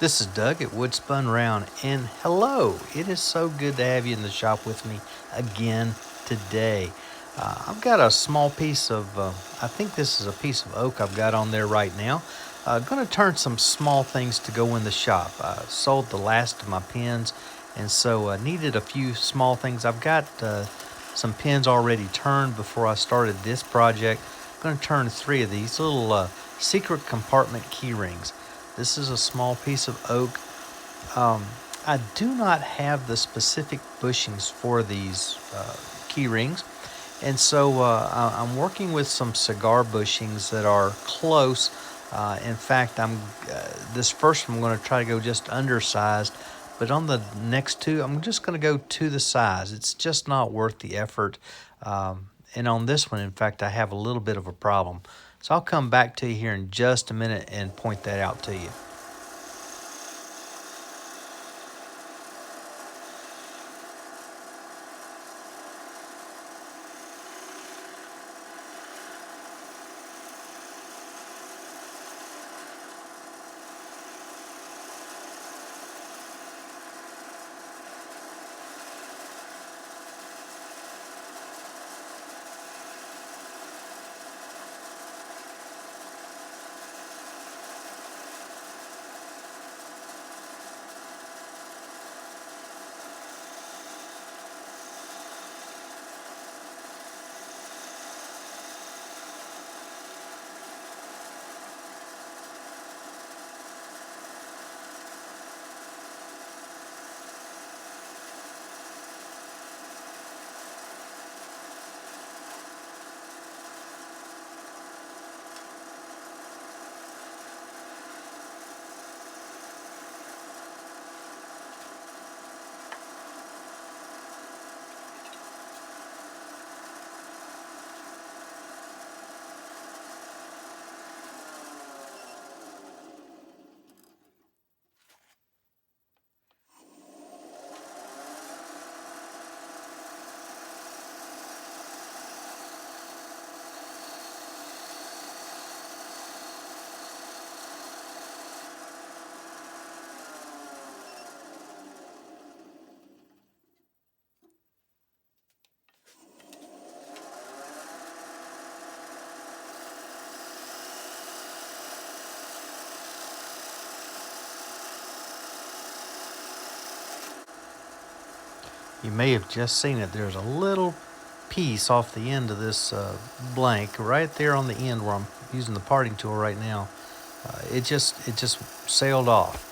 This is Doug at Wood Spun Round, and hello! It is so good to have you in the shop with me again today. I've got a small piece of, I think this is a piece of oak I've got on there right now. Going to turn some small things to go in the shop. Sold the last of my pins, and so needed a few small things. I've got some pins already turned before I started this project. I'm going to turn 3 of these little secret compartment key rings. This is a small piece of oak. I do not have the specific bushings for these key rings, and so I'm working with some cigar bushings that are close. In fact, this first one I'm going to try to go just undersized, but on the next two, I'm just going to go to the size. It's just not worth the effort. And on this one, in fact, I have a little bit of a problem. So I'll come back to you here in just a minute and point that out to you. You may have just seen it. There's a little piece off the end of this blank right there on the end where I'm using the parting tool right now. It just sailed off.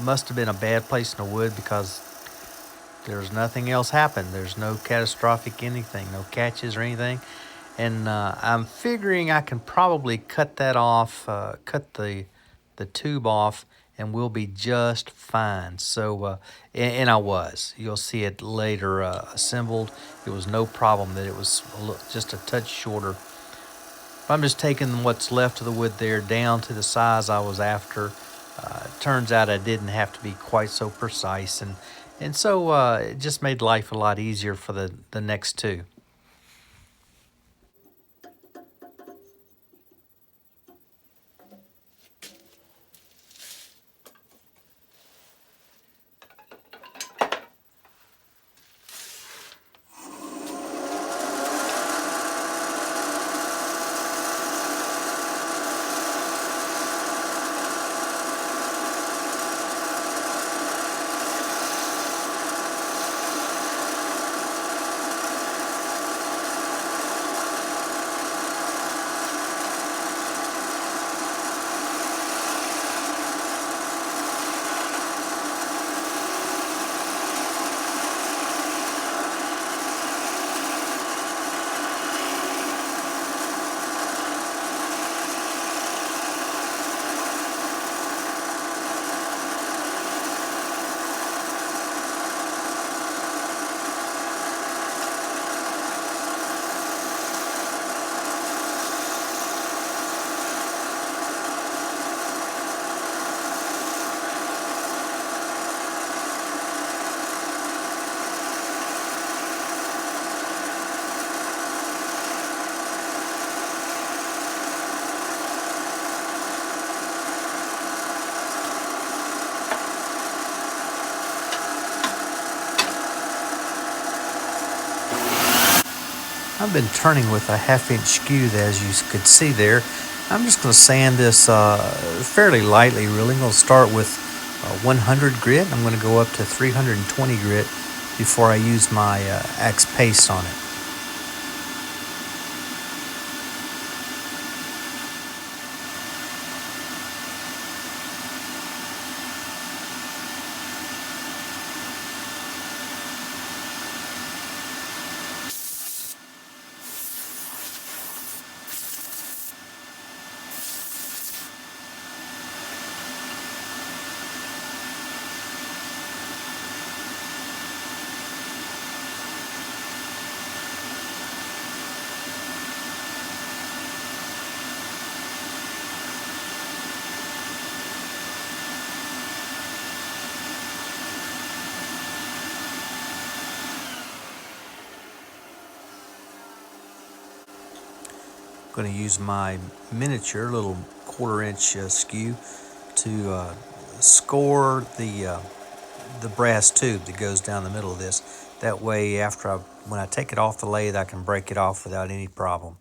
Must have been a bad place in the wood because there's nothing else happened. There's no catastrophic anything, no catches or anything. And I'm figuring I can probably cut that off, cut the tube off, and we'll be just fine. So, and I was. You'll see it later assembled. It was no problem that it was just a touch shorter. I'm just taking what's left of the wood there down to the size I was after. Turns out I didn't have to be quite so precise, and so it just made life a lot easier for the next two. I've been turning with a 1/2 inch skew, as you could see there. I'm just going to sand this fairly lightly, really. I'm going to start with 100 grit. I'm going to go up to 320 grit before I use my axe paste on it. I'm going to use my miniature little 1/4 inch skew to score the brass tube that goes down the middle of this. That way, when I take it off the lathe, I can break it off without any problem.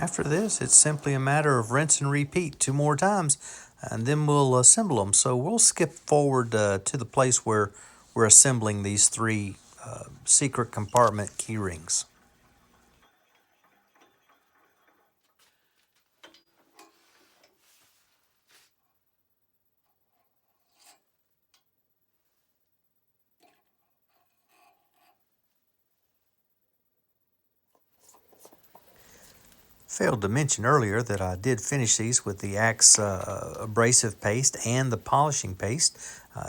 After this, it's simply a matter of rinse and repeat 2 more times, and then we'll assemble them. So we'll skip forward to the place where we're assembling these 3 secret compartment key rings. Failed to mention earlier that I did finish these with the Axe abrasive paste and the polishing paste.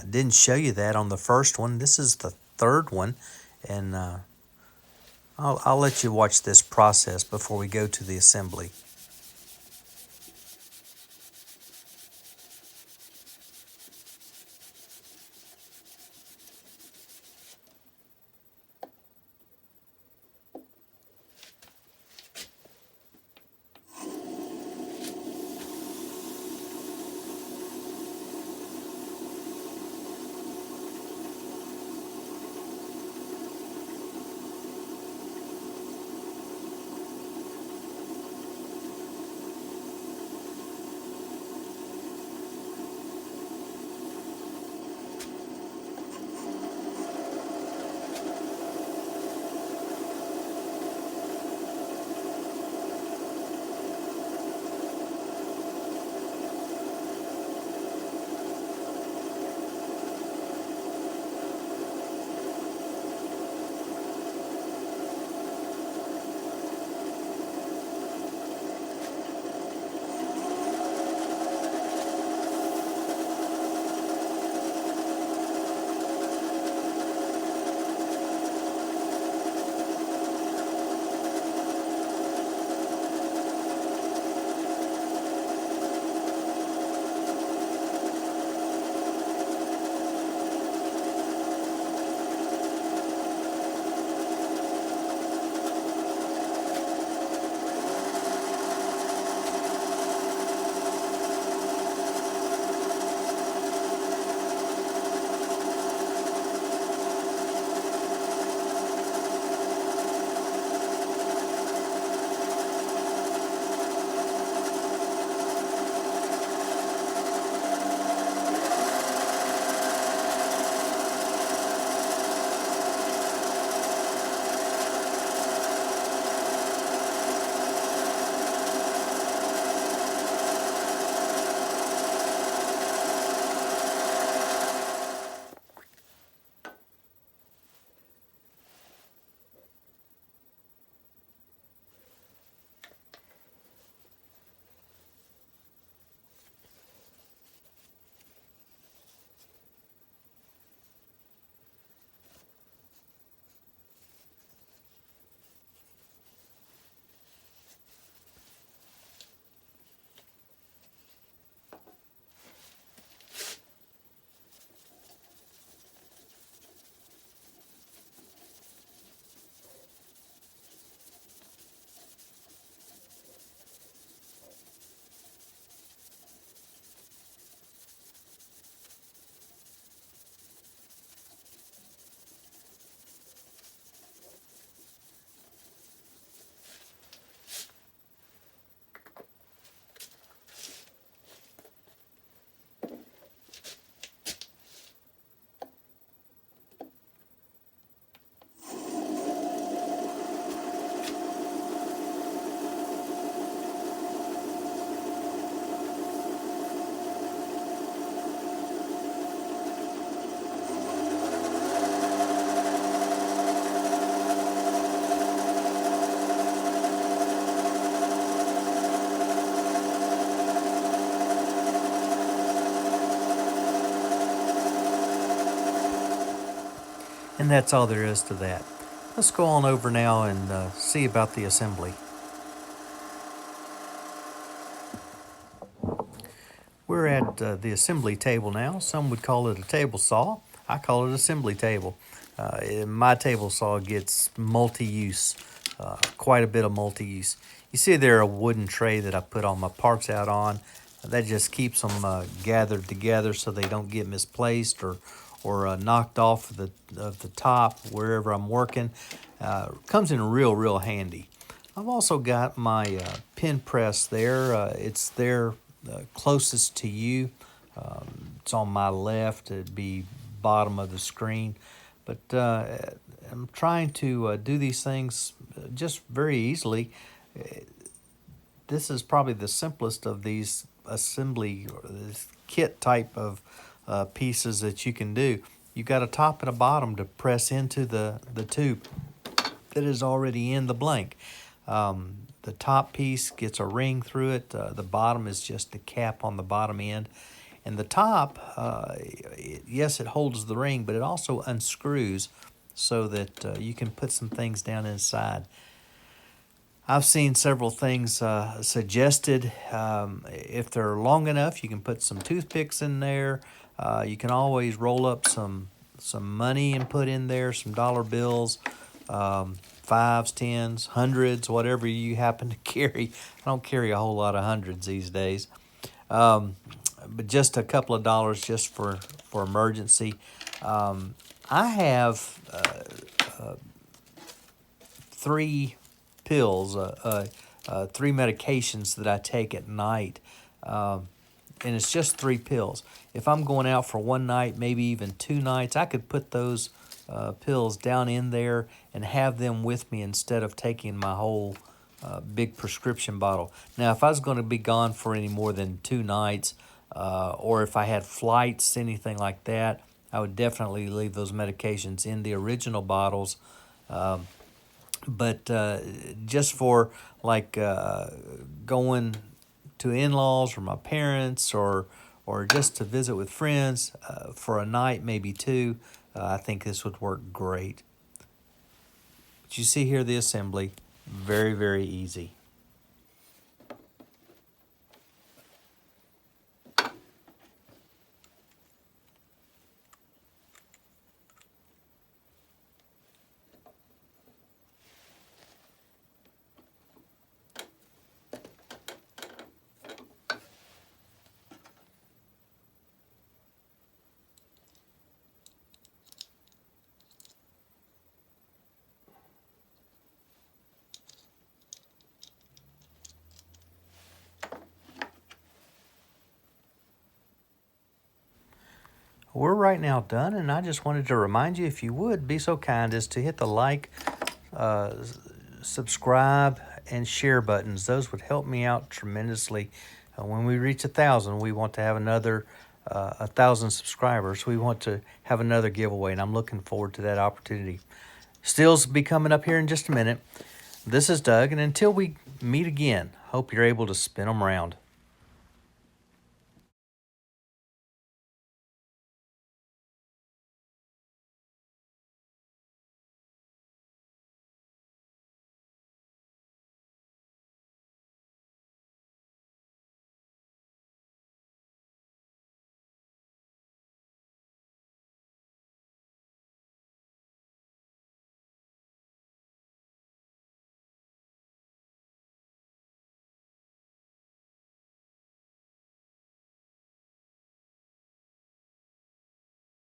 Didn't show you that on the first one. This is the 3rd one, and I'll let you watch this process before we go to the assembly. And that's all there is to that. Let's go on over now and see about the assembly. We're at the assembly table now. Some would call it a table saw. I call it assembly table. My table saw gets multi-use, quite a bit of multi-use. You see there a wooden tray that I put all my parts out on. That just keeps them gathered together so they don't get misplaced or knocked off of the top wherever I'm working. Comes in real handy. I've also got my pen press there. It's there closest to you. It's on my left. It'd be bottom of the screen. But I'm trying to do these things just very easily. This is probably the simplest of these assembly or this kit type of pieces that you can do. You got a top and a bottom to press into the tube that is already in the blank. The top piece gets a ring through it. The bottom is just the cap on the bottom end. And the top, yes, it holds the ring, but it also unscrews so that you can put some things down inside. I've seen several things suggested. If they're long enough, you can put some toothpicks in there. You can always roll up some money and put in there, some dollar bills, fives, tens, hundreds, whatever you happen to carry. I don't carry a whole lot of hundreds these days. But just a couple of dollars just for emergency. I have 3 pills, 3 medications that I take at night, and it's just 3 pills. If I'm going out for one night, maybe even 2 nights, I could put those pills down in there and have them with me instead of taking my whole big prescription bottle. Now, if I was going to be gone for any more than 2 nights, or if I had flights, anything like that, I would definitely leave those medications in the original bottles. But just for like going to in-laws or my parents or just to visit with friends for a night, maybe 2, I think this would work great. But you see here the assembly, very easy. We're right now done, and I just wanted to remind you, if you would be so kind as to hit the like, subscribe, and share buttons. Those would help me out tremendously. When we reach 1,000, we want to have another 1,000 subscribers. We want to have another giveaway, and I'm looking forward to that opportunity. Stills will be coming up here in just a minute. This is Doug, and until we meet again, hope you're able to spin them around.